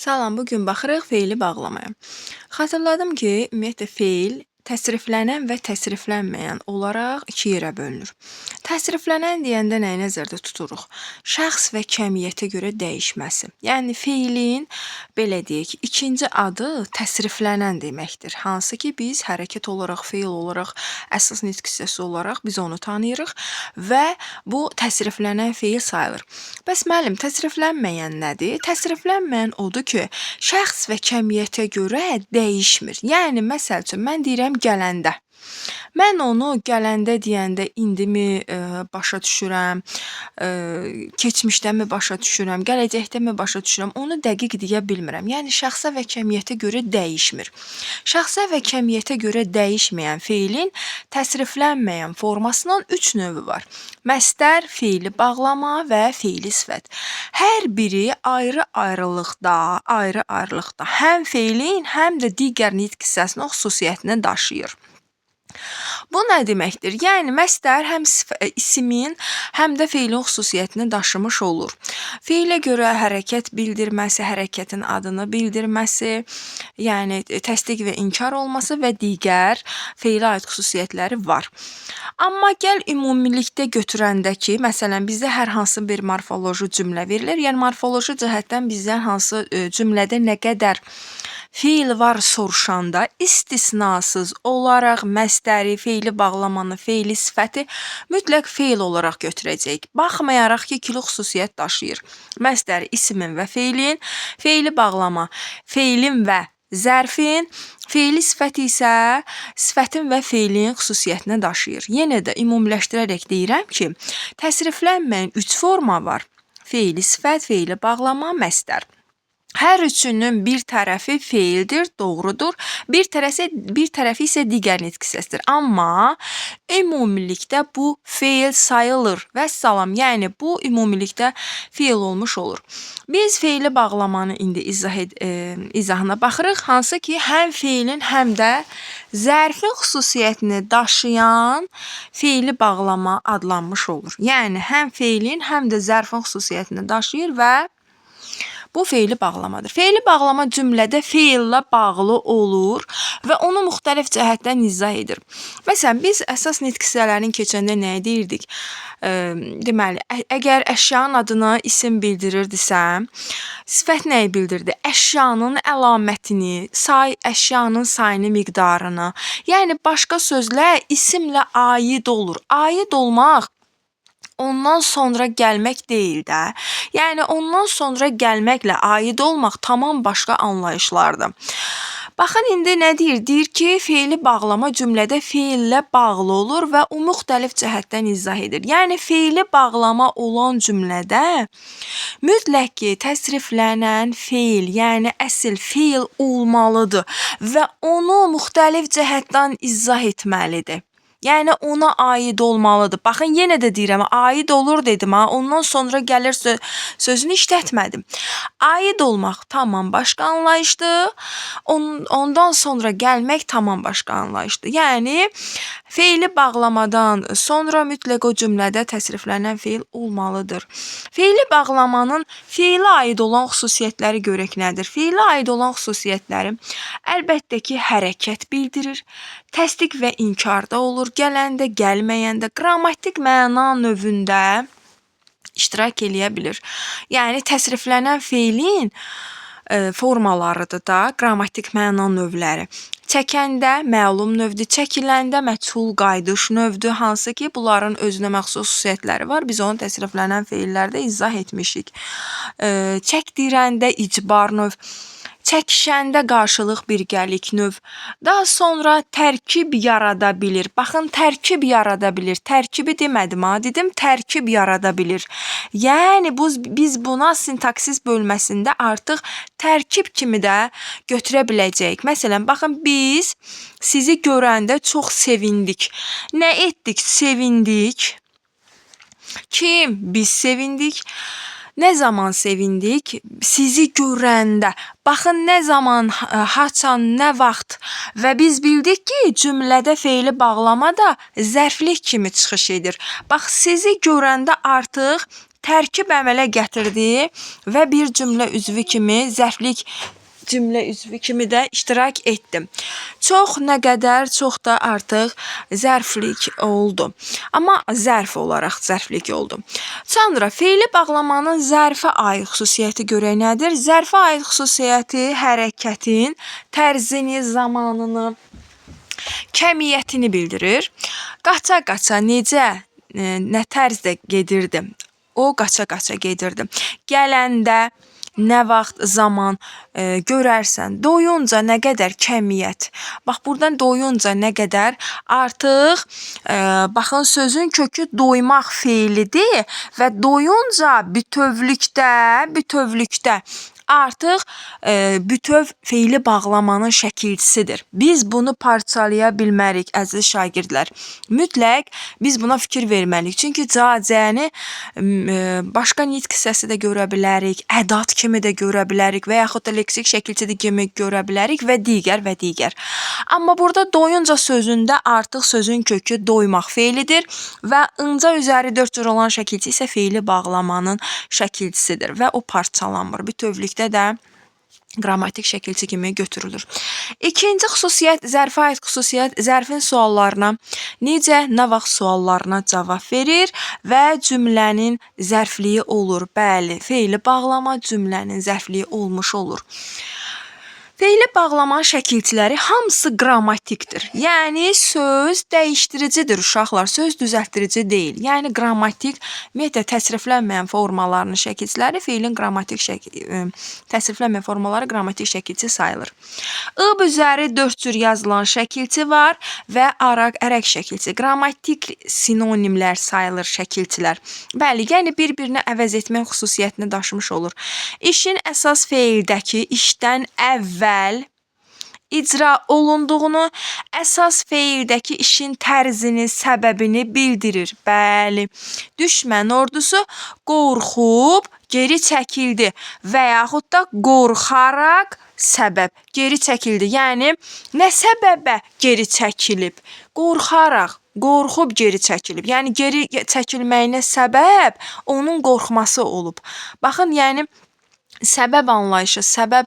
Salam, bugün baxırıq feili bağlamaya. Xatırladım ki, ümumiyyətlə feil təsriflənən və təsriflənməyən olaraq iki yerə bölünür. Təsriflənən deyəndə nəyi nəzərdə tuturuq? Şəxs və kəmiyyətə görə dəyişməsi. Yəni feilin belə deyək, ikinci adı təsriflənən deməkdir. Hansı ki biz hərəkət olaraq, feil olaraq, əsas nitq hissəsi olaraq biz onu tanıyırıq və bu təsriflənən feil sayılır. Bəs müəllim, təsriflənməyən nədir? Təsriflənməyən odur ki, şəxs və kəmiyyətə görə dəyişmir. Yəni məsəl üçün mən deyirəm gələndə. Mən onu gələndə deyəndə indimi başa düşürəm, keçmişdəmi başa düşürəm, gələcəkdəmi başa düşürəm, onu dəqiq deyə bilmirəm. Yəni şəxsə və kəmiyyətə görə dəyişmir. Şəxsə və kəmiyyətə görə dəyişməyən feilin təsriflənməyən formasının 3 növü var. Məsdər, feili bağlama və feili sifət. Hər biri ayrı-ayrılıqda həm feilin, həm də digər nitq hissəsinin xüsusiyyətini daşıyır. Bu nə deməkdir? Yəni məsdər həm isimin, həm də feilin xüsusiyyətini daşımış olur. Feilə görə hərəkət bildirməsi, hərəkətin adını bildirməsi, yəni təsdiq və inkar olması və digər feilə aid xüsusiyyətləri var. Amma gəl ümumilikdə götürəndə ki, məsələn, bizdə hər hansı bir morfoloji cümlə verilir. Yəni morfoloji cəhətdən bizdən hansı cümlədə nə qədər feil var soruşanda istisnasız olaraq məsdəri, feili bağlamanı, feili sifəti mütləq feil olaraq götürəcəyik. Baxmayaraq ki, ikili xüsusiyyət daşıyır. Məsdər ismin və feilin, feili bağlama feilin və zərfin, feili sifət isə sifətin və feilin xüsusiyyətini daşıyır. Yenə də ümumiləşdirərək deyirəm ki, təsriflənməyən 3 forma var. Feili sifət, feili bağlama, məsdər. Hər üçünün bir tərəfi feildir, doğrudur. Bir tərəfi isə digər nitq hissəsidir. Amma ümumilikdə bu feil sayılır. Vəssalam, yəni bu ümumilikdə feil olmuş olur. Biz feili bağlamanı indi izahına baxırıq. Hansı ki, həm feilin, həm də zərfin xüsusiyyətini daşıyan feili bağlama adlanmış olur. Yəni həm feilin, həm də zərfin xüsusiyyətini daşıyır və bu feili bağlamadır. Feili bağlama cümlədə feillə bağlı olur və onu müxtəlif cəhətdən izah edir. Məsələn, biz əsas nitq hissələrini keçəndə nəyə deyirdik? Deməli, əgər əşyanın adını isim bildirirdisə, sifət nəyi bildirdi? Əşyanın əlamətini, əşyanın sayını, miqdarını. Yəni başqa sözlə isimlə aid olur. Aid olmaq ondan sonra gəlmək deyil də. Yəni ondan sonra gəlməklə aid olmaq tamam başqa anlayışlardır. Baxın, indi nə deyir? Deyir ki, feili bağlama cümlədə feillə bağlı olur və o müxtəlif cəhətdən izah edir. Yəni feili bağlama olan cümlədə mütləq ki, təsriflənən feil, yəni əsl feil olmalıdır və onu müxtəlif cəhətdən izah etməlidir. Yəni ona aid olmalıdır. Baxın, yenə də deyirəm, aid olur dedim, ondan sonra gəlir sözünü işlətmədim. Aid olmaq tamam başqa anlayışdır, ondan sonra gəlmək tamam başqa anlayışdır. Yəni feili bağlamadan sonra mütləq o cümlədə təsriflənən feil olmalıdır. Feili bağlamanın feilə aid olan xüsusiyyətləri görək nədir? Feilə aid olan xüsusiyyətləri əlbəttə ki, hərəkət bildirir, təsdiq və inkarda olur, gələndə, gəlməyəndə, qrammatik məna növündə iştirak eləyə bilir. Yəni təsriflənən feilin formalarıdır da, qrammatik məna növləri. Çəkəndə məlum növdür, çəkiləndə məchul qayıdış növdür, hansı ki, bunların özünə məxsus xüsusiyyətləri var. Biz onu təsriflənən feillərdə izah etmişik. Çəkdirəndə icbar növ, çəkişəndə qarşılıq birgəlik növ, daha sonra tərkib yarada bilir. Baxın, tərkib yarada bilir. Tərkibi demədim, dedim tərkib yarada bilir. Yəni biz buna sintaksis bölməsində artıq tərkib kimi də götürə biləcəyik. Məsələn, baxın, biz sizi görəndə çox sevindik. Nə etdik? Sevindik. Kim? Biz sevindik. Nə zaman sevindik? Sizi görəndə. Baxın, nə zaman, haçan, nə vaxt və biz bildik ki, cümlədə feili bağlama da zərflik kimi çıxış edir. Bax, sizi görəndə artıq tərkib əmələ gətirdi və bir cümlə üzvü kimi, zərflik cümlə üzvü kimi də iştirak etdim. Çox nə qədər, çox da artıq zərflik oldu. Amma zərf olaraq zərflik oldu. Sonra feili bağlamanın zərfə aid xüsusiyyəti görək nədir? Zərfə aid xüsusiyyəti hərəkətin tərzini, zamanını, kəmiyyətini bildirir. Qaça-qaça necə, nə tərzdə gedirdi? O qaça-qaça gedirdi. Gələndə nə vaxt, zaman görərsən, doyunca nə qədər kəmiyyət. Bax, buradan doyunca nə qədər artıq, baxın, sözün kökü doymaq feilidir və doyunca bütövlükdə artıq bütöv feili bağlamanın şəkilçisidir. Biz bunu parçalaya bilmərik, əziz şagirdlər. Mütləq biz buna fikir verməliyik. Çünki cazəni başqa nitq hissəsi də görə bilərik, ədat kimi də görə bilərik və yaxud da leksik şəkilçisi kimi görə bilərik və digər və digər. Amma burada doyunca sözündə artıq sözün kökü doymaq feilidir və ınca üzəri 4 cür olan şəkilçi isə feili bağlamanın şəkilçisidir və o parçalanmır. Bütövlükdə də qrammatik şəkilçi kimi götürülür. İkinci xüsusiyyət, zərfə aid xüsusiyyət, zərfin suallarına necə, nə vaxt suallarına cavab verir və cümlənin zərfliyi olur. Bəli, feili bağlama cümlənin zərfliyi olmuş olur. Feili bağlama şəkilçiləri hamısı qrammatikdir. Yəni, söz dəyişdiricidir uşaqlar, söz düzəltdirici deyil. Yəni, qrammatik, ümumiyyətlə, təsriflənməyən formalarının şəkilçiləri feilin təsriflənməyən formaları qrammatik şəkilçi sayılır. Ib üzəri 4 cür yazılan şəkilçi var və araq, ərək şəkilçi. Qrammatik sinonimlər sayılır şəkilçilər. Bəli, yəni bir-birini əvəz etmək xüsusiyyətini daşımış olur. İşin əsas feildəki işdən əvvəl icra olunduğunu, əsas feildəki işin tərzini, səbəbini bildirir. Bəli, düşmən ordusu qorxub geri çəkildi və yaxud da qorxaraq səbəb geri çəkildi. Yəni, nə səbəbə geri çəkilib? Qorxaraq, qorxub geri çəkilib. Yəni, geri çəkilməyinə səbəb onun qorxması olub. Baxın, yəni, səbəb anlayışı, səbəb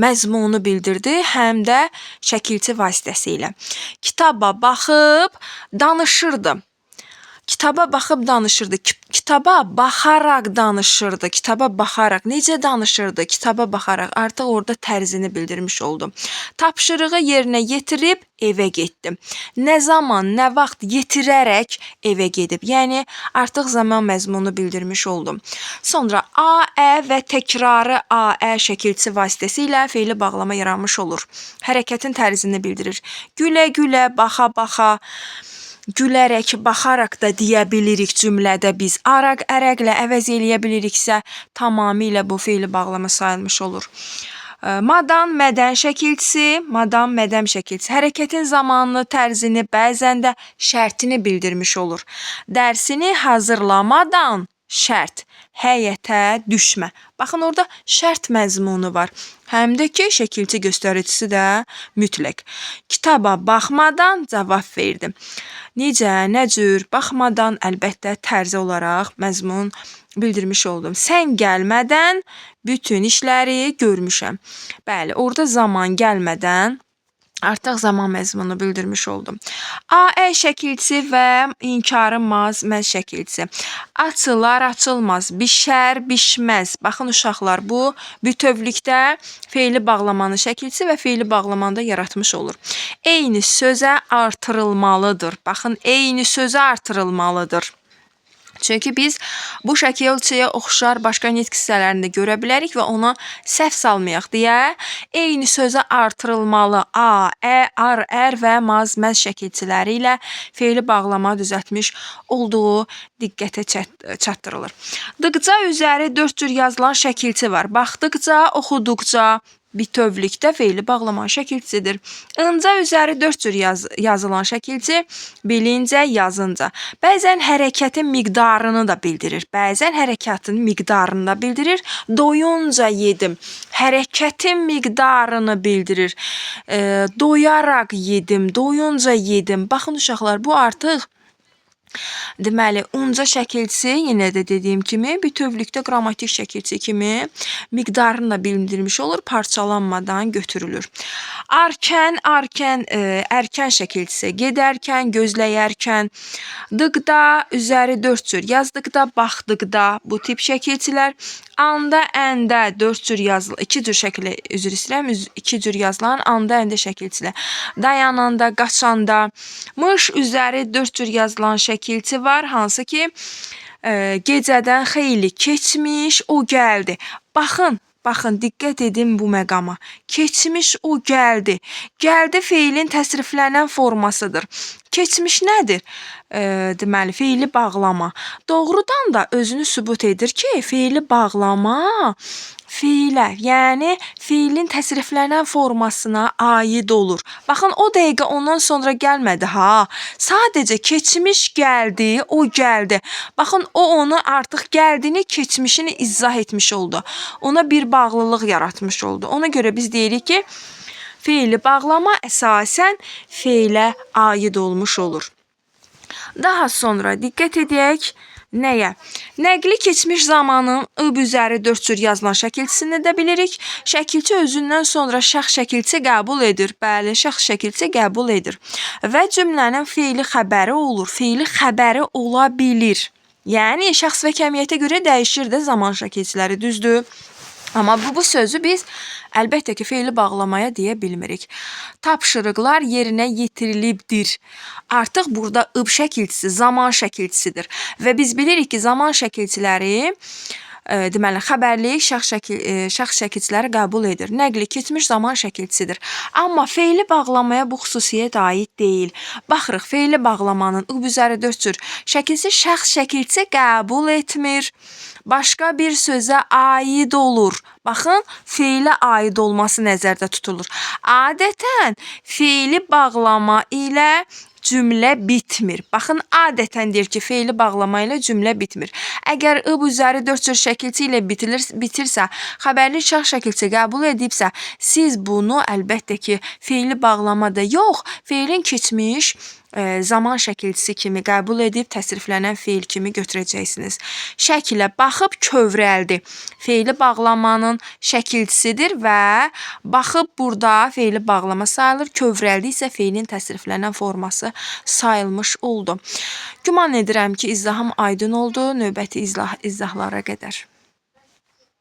məzmunu bildirdi, həm də şəkilçi vasitəsilə. Kitaba baxıb danışırdı. Kitaba baxıb danışırdı. Kitaba baxaraq danışırdı. Kitaba baxaraq. Necə danışırdı? Kitaba baxaraq. Artıq orada tərzini bildirmiş oldu. Tapşırığı yerinə yetirib evə getdim. Nə zaman, nə vaxt yetirərək evə gedib. Yəni, artıq zaman məzmunu bildirmiş oldum. Sonra A-ə və təkrarı A-ə şəkilçi vasitəsilə feili bağlama yaranmış olur. Hərəkətin tərzini bildirir. Gülə-gülə, baxa-baxa, gülərək, baxaraq da deyə bilirik cümlədə biz. Araq, ərəqlə əvəz eləyə biliriksə, tamamilə bu feili bağlama sayılmış olur. Madan, mədən şəkilçisi, madam, mədəm şəkilçisi. Hərəkətin zamanını, tərzini, bəzən də şərtini bildirmiş olur. Dərsini hazırlamadan şərt, həyətə düşmə. Baxın, orada şərt məzmunu var. Həm də ki, şəkilçi göstəricisi də mütləq. Kitaba baxmadan cavab verdim. Necə, nə cür, baxmadan əlbəttə tərzi olaraq məzmun bildirmiş oldum. Sən gəlmədən bütün işləri görmüşəm. Bəli, orada zaman gəlmədən artıq zaman məzmunu bildirmiş oldum. A-ə şəkilçisi və inkarınmaz məz şəkilçisi. Açılar, açılmaz, bişər, bişməz. Baxın uşaqlar, bu bütövlükdə feili bağlamanın şəkilçisi və feili bağlamanı da yaratmış olur. Eyni sözə artırılmalıdır. Baxın, eyni sözə artırılmalıdır. Çünki biz bu şəkilçiyə oxşar başqa nitq hissələrini görə bilərik və ona səhv salmayaq deyə eyni sözə artırılmalı a, ə, ar, ər və maz, məz şəkilçiləri ilə feili bağlama düzəltmiş olduğu diqqətə çatdırılır. Dıqca üzəri 4 cür yazılan şəkilçi var. Baxdıqca, oxuduqca, bütövlükdə feili bağlamanın şəkilçisidir. Inca üzəri 4 cür yazılan şəkilçi bilincə, yazınca. Bəzən hərəkətin miqdarını da bildirir. Bəzən hərəkətin miqdarını da bildirir. Doyunca yedim. Hərəkətin miqdarını bildirir. Doyaraq yedim, doyunca yedim. Baxın uşaqlar, bu artıq Deməli, unca şəkilçisi yenə də dediyim kimi bütövlükdə qrammatik şəkilçisi kimi miqdarını da bildirilmiş olur, parçalanmadan götürülür. Arkən, ərkən şəkilçisi gedərkən, gözləyərkən, dıqda, üzəri 4 cür yazdıqda, baxdıqda bu tip şəkilçilər, anda, əndə 4 cür yazılı, 2 cür şəkildə üzr istəyirəm, 2 cür yazılan anda, əndə şəkilçilər. Dayananda, qaçanda, mış üzəri 4 cür yazılan şəkilçi var, hansı ki gecədən xeyli keçmiş, o gəldi. Baxın, diqqət edin bu məqama. Keçmiş, o gəldi. Gəldi feilin təsriflənən formasıdır. Keçmiş nədir? Deməli, feili bağlama. Doğrudan da özünü sübut edir ki, feili bağlama feilə, yəni feilin təsriflənən formasına aid olur. Baxın, o dəqiqə ondan sonra gəlmədi ha. Sadəcə keçmiş gəldi, o gəldi. Baxın, o onu artıq gəldiyini, keçmişini izah etmiş oldu. Ona bir bağlılıq yaratmış oldu. Ona görə biz deyirik ki, feili bağlama əsasən feilə aid olmuş olur. Daha sonra diqqət edək nəyə? Nəqli keçmiş zamanın ıb üzəri 4 cür yazılan şəkilçisini də bilirik. Şəkilçi özündən sonra şəxs şəkilçi qəbul edir. Bəli, şəxs şəkilçi qəbul edir. Və cümlənin feili xəbəri olur. Feili xəbəri ola bilir. Yəni, şəxs və kəmiyyətə görə dəyişir də zaman şəkilçiləri, düzdür? Amma bu sözü biz əlbəttə ki, feili bağlamaya deyə bilmirik. Tapşırıqlar yerinə yetirilibdir. Artıq burada ıb şəkilçisi zaman şəkilçisidir. Və biz bilirik ki, zaman şəkilçiləri deməli, xəbərlik şəxs şəkilçiləri qəbul edir. Nəqli keçmiş zaman şəkilçisidir. Amma feili bağlamaya bu xüsusiyyət aid deyil. Baxırıq, feili bağlamanın ıb üzəri 4 cür şəkilçisi şəxs şəkilçisi qəbul etmir. Başqa bir sözə aid olur. Baxın, feilə aid olması nəzərdə tutulur. Adətən, feili bağlama ilə cümlə bitmir. Baxın, adətən deyir ki, feili bağlama ilə cümlə bitmir. Əgər ıb üzəri 4 cür şəkilçi ilə bitirsə, xəbərli şəxs şəkilçi qəbul edibsə, siz bunu əlbəttə ki, feili bağlamada yox, feilin keçmiş zaman şəkilçisi kimi qəbul edib təsriflənən feil kimi götürəcəksiniz. Şəkilə baxıb kövrəldi. Feili bağlamanın şəkilçisidir və baxıb burada feili bağlama sayılır. Kövrəldi isə feilin təsriflənən forması sayılmış oldu. Güman edirəm ki, izahım aydın oldu. Növbəti izahlara qədər.